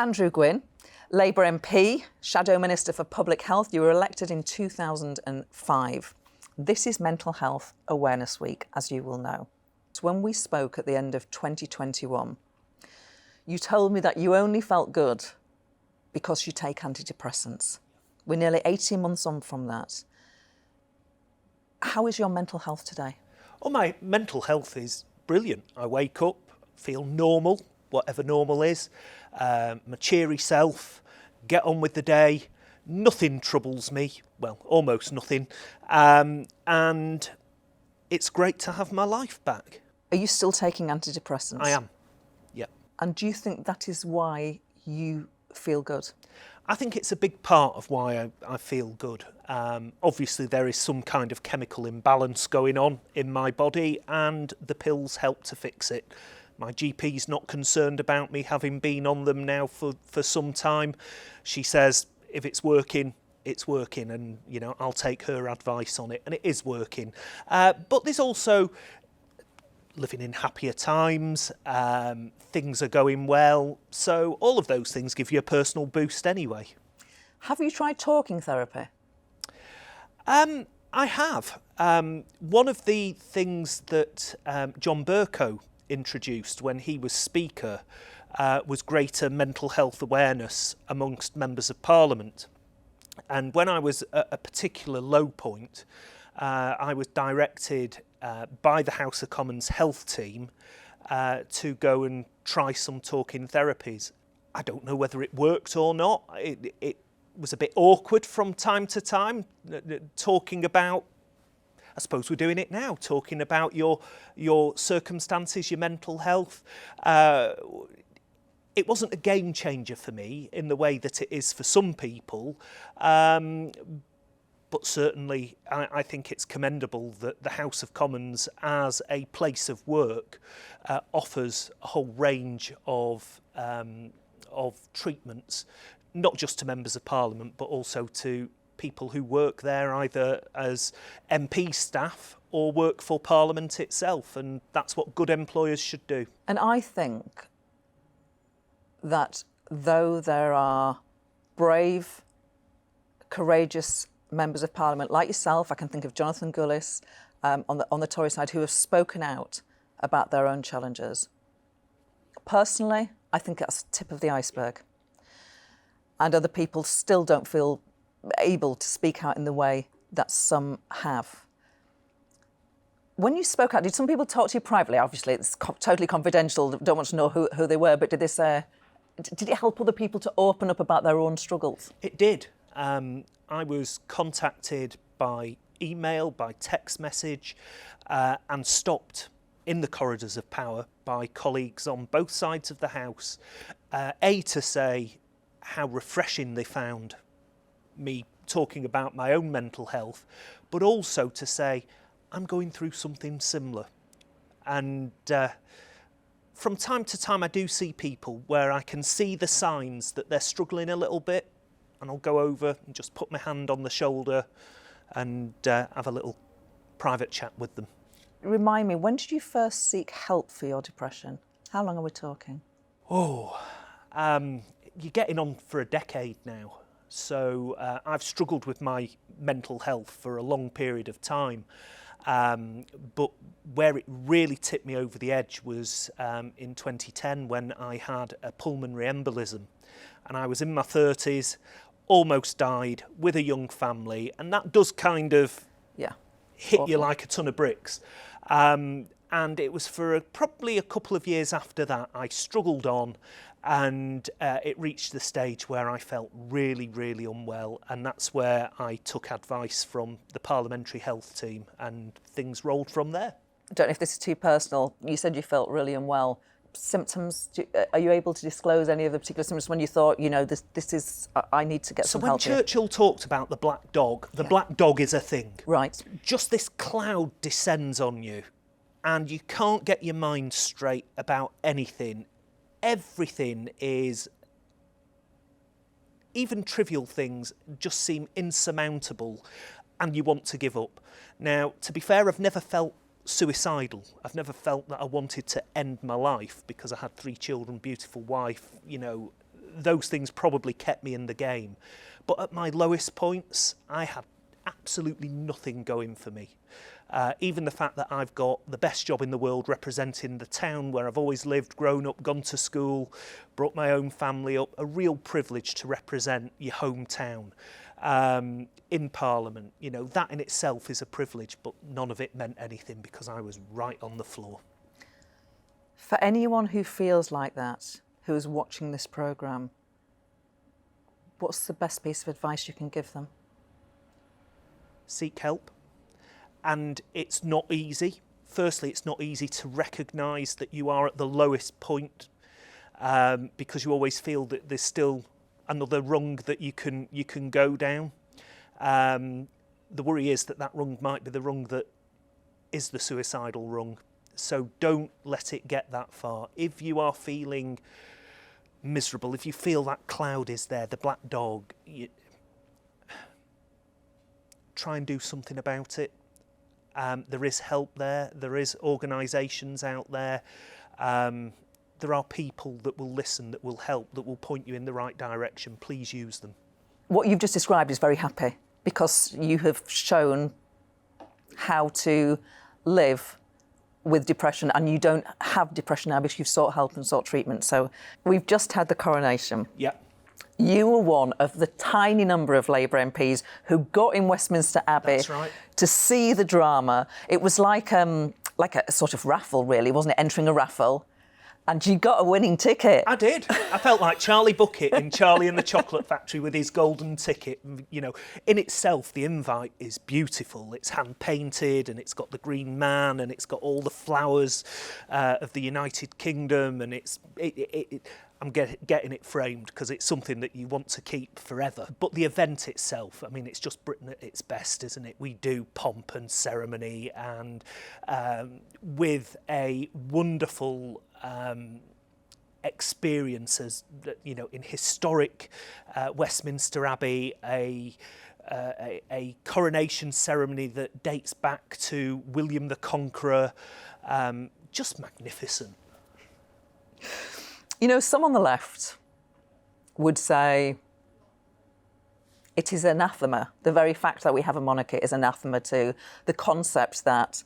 Andrew Gwynne, Labour MP, Shadow Minister for Public Health. You were elected in 2005. This is Mental Health Awareness Week, as you will know. When we spoke at the end of 2021, you told me that you only felt good because you take antidepressants. We're nearly 18 months on from that. How is your mental health today? Oh, my mental health is brilliant. I wake up, feel normal, whatever normal is, my cheery self, get on with the day, nothing troubles me, well, almost nothing, and it's great to have my life back. Are you still taking antidepressants? I am, yeah. And do you think that is why you feel good? I think it's a big part of why I feel good. Obviously there is some kind of chemical imbalance going on in my body and the pills help to fix it. My GP's not concerned about me having been on them now for some time. She says if it's working, it's working, and you know, I'll take her advice on it, and it is working. But there's also living in happier times, things are going well, so all of those things give you a personal boost anyway. Have you tried talking therapy? I have. One of the things that John Bercow introduced when he was Speaker was greater mental health awareness amongst members of Parliament. And when I was at a particular low point, I was directed by the House of Commons health team to go and try some talking therapies. I don't know whether it worked or not. It was a bit awkward from time to time, talking about, I suppose we're doing it now, talking about your circumstances, your mental health. It wasn't a game changer for me in the way that it is for some people, but certainly I think it's commendable that the House of Commons as a place of work offers a whole range of treatments, not just to members of Parliament but also to people who work there either as MP staff or work for Parliament itself, and that's what good employers should do. And I think that though there are brave, courageous members of Parliament like yourself, I can think of Jonathan Gullis on the Tory side, who have spoken out about their own challenges. Personally, I think that's the tip of the iceberg. And other people still don't feel able to speak out in the way that some have. When you spoke out, did some people talk to you privately? Obviously, it's totally confidential, don't want to know who they were, but did it help other people to open up about their own struggles? It did. I was contacted by email, by text message, and stopped in the corridors of power by colleagues on both sides of the House, to say how refreshing they found me talking about my own mental health, but also to say I'm going through something similar. And from time to time I do see people where I can see the signs that they're struggling a little bit, and I'll go over and just put my hand on the shoulder and have a little private chat with them. Remind me, when did you first seek help for your depression? How long are we talking? You're getting on for a decade now. So I've struggled with my mental health for a long period of time. But where it really tipped me over the edge was in 2010 when I had a pulmonary embolism. And I was in my 30s, almost died, with a young family, and that does kind of hit you like a ton of bricks. And it was for probably a couple of years after that I struggled on, and it reached the stage where I felt really, really unwell, and that's where I took advice from the parliamentary health team, and things rolled from there. I don't know if this is too personal. You said you felt really unwell. Symptoms, are you able to disclose any of the particular symptoms when you thought, you know, this is, I need to get some help here? So when Churchill talked about the black dog, the black dog is a thing. Right. Just this cloud descends on you and you can't get your mind straight about anything. Everything is, even trivial things just seem insurmountable and you want to give up. Now, to be fair, I've never felt suicidal. I've never felt that I wanted to end my life because I had 3 children, beautiful wife, you know, those things probably kept me in the game. But at my lowest points, I had absolutely nothing going for me. Even the fact that I've got the best job in the world representing the town where I've always lived, grown up, gone to school, brought my own family up, a real privilege to represent your hometown in Parliament. You know, that in itself is a privilege, but none of it meant anything because I was right on the floor. For anyone who feels like that, who is watching this programme, what's the best piece of advice you can give them? Seek help. And it's not easy. Firstly, it's not easy to recognise that you are at the lowest point because you always feel that there's still another rung that you can go down. The worry is that that rung might be the rung that is the suicidal rung. So don't let it get that far. If you are feeling miserable, if you feel that cloud is there, the black dog, try and do something about it. There is help there. There is organisations out there. There are people that will listen, that will help, that will point you in the right direction. Please use them. What you've just described is very happy because you have shown how to live with depression, and you don't have depression now because you've sought help and sought treatment. So we've just had the coronation. Yeah. You were one of the tiny number of Labour MPs who got in Westminster Abbey. That's right. To see the drama. It was like a sort of raffle, really, wasn't it? Entering a raffle. And you got a winning ticket. I did. I felt like Charlie Bucket in Charlie and the Chocolate Factory with his golden ticket. You know, in itself, the invite is beautiful. It's hand-painted and it's got the Green Man and it's got all the flowers of the United Kingdom, and I'm getting it framed because it's something that you want to keep forever. But the event itself, I mean, it's just Britain at its best, isn't it? We do pomp and ceremony, and with a wonderful experiences, you know, in historic Westminster Abbey, a coronation ceremony that dates back to William the Conqueror, just magnificent. You know, some on the left would say it is anathema. The very fact that we have a monarchy is anathema to the concept that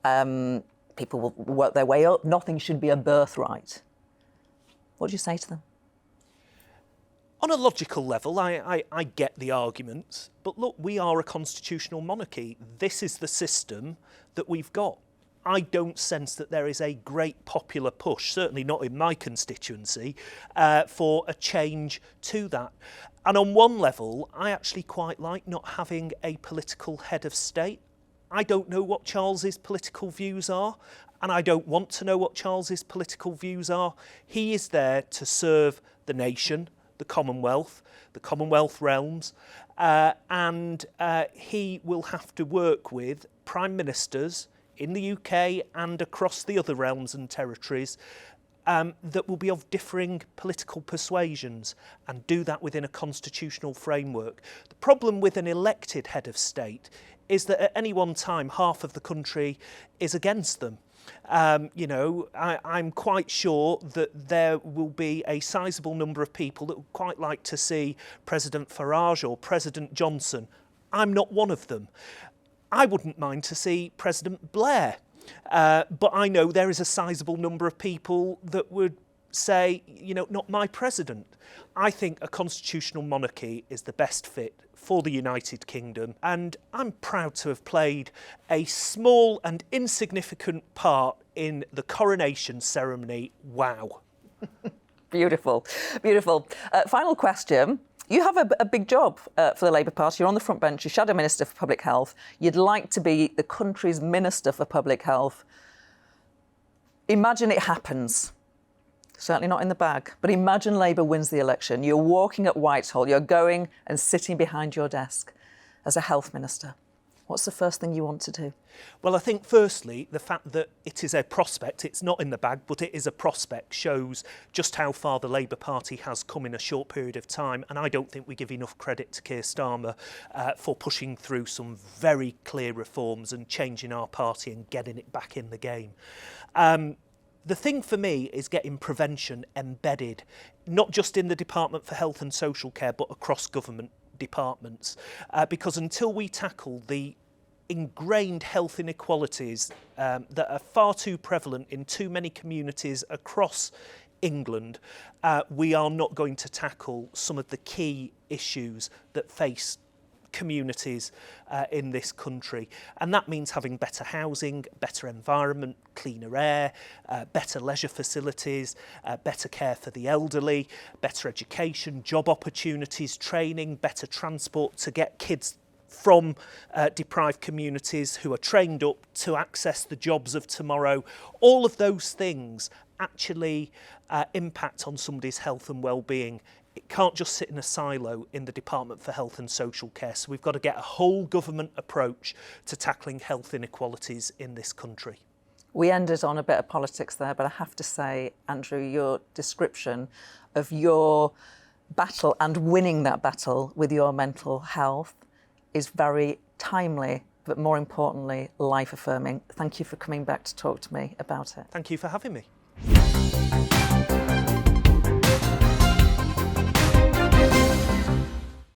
people will work their way up. Nothing should be a birthright. What do you say to them? On a logical level, I get the argument. But look, we are a constitutional monarchy. This is the system that we've got. I don't sense that there is a great popular push, certainly not in my constituency, for a change to that. And on one level, I actually quite like not having a political head of state. I don't know what Charles's political views are, and I don't want to know what Charles's political views are. He is there to serve the nation, the Commonwealth realms, and he will have to work with prime ministers in the UK and across the other realms and territories that will be of differing political persuasions, and do that within a constitutional framework. The problem with an elected head of state is that at any one time half of the country is against them. You know, I'm quite sure that there will be a sizable number of people that would quite like to see President Farage or President Johnson. I'm not one of them. I wouldn't mind to see President Blair, but I know there is a sizable number of people that would say, you know, not my president. I think a constitutional monarchy is the best fit for the United Kingdom, and I'm proud to have played a small and insignificant part in the coronation ceremony. Wow. Beautiful, beautiful. Final question. You have a big job for the Labour Party. You're on the front bench, you're Shadow Minister for Public Health. You'd like to be the country's Minister for Public Health. Imagine it happens. Certainly not in the bag, but imagine Labour wins the election. You're walking at Whitehall, you're going and sitting behind your desk as a health minister. What's the first thing you want to do? Well, I think firstly, the fact that it is a prospect, it's not in the bag, but it is a prospect, shows just how far the Labour Party has come in a short period of time. And I don't think we give enough credit to Keir Starmer for pushing through some very clear reforms and changing our party and getting it back in the game. The thing for me is getting prevention embedded, not just in the Department for Health and Social Care, but across government departments. Because until we tackle the ingrained health inequalities that are far too prevalent in too many communities across England, we are not going to tackle some of the key issues that face communities in this country. And that means having better housing, better environment, cleaner air, better leisure facilities, better care for the elderly, better education, job opportunities, training, better transport to get kids from deprived communities who are trained up to access the jobs of tomorrow. All of those things actually impact on somebody's health and well-being. It can't just sit in a silo in the Department for Health and Social Care. So we've got to get a whole government approach to tackling health inequalities in this country. We ended on a bit of politics there, but I have to say, Andrew, your description of your battle and winning that battle with your mental health is very timely, but more importantly, life-affirming. Thank you for coming back to talk to me about it. Thank you for having me.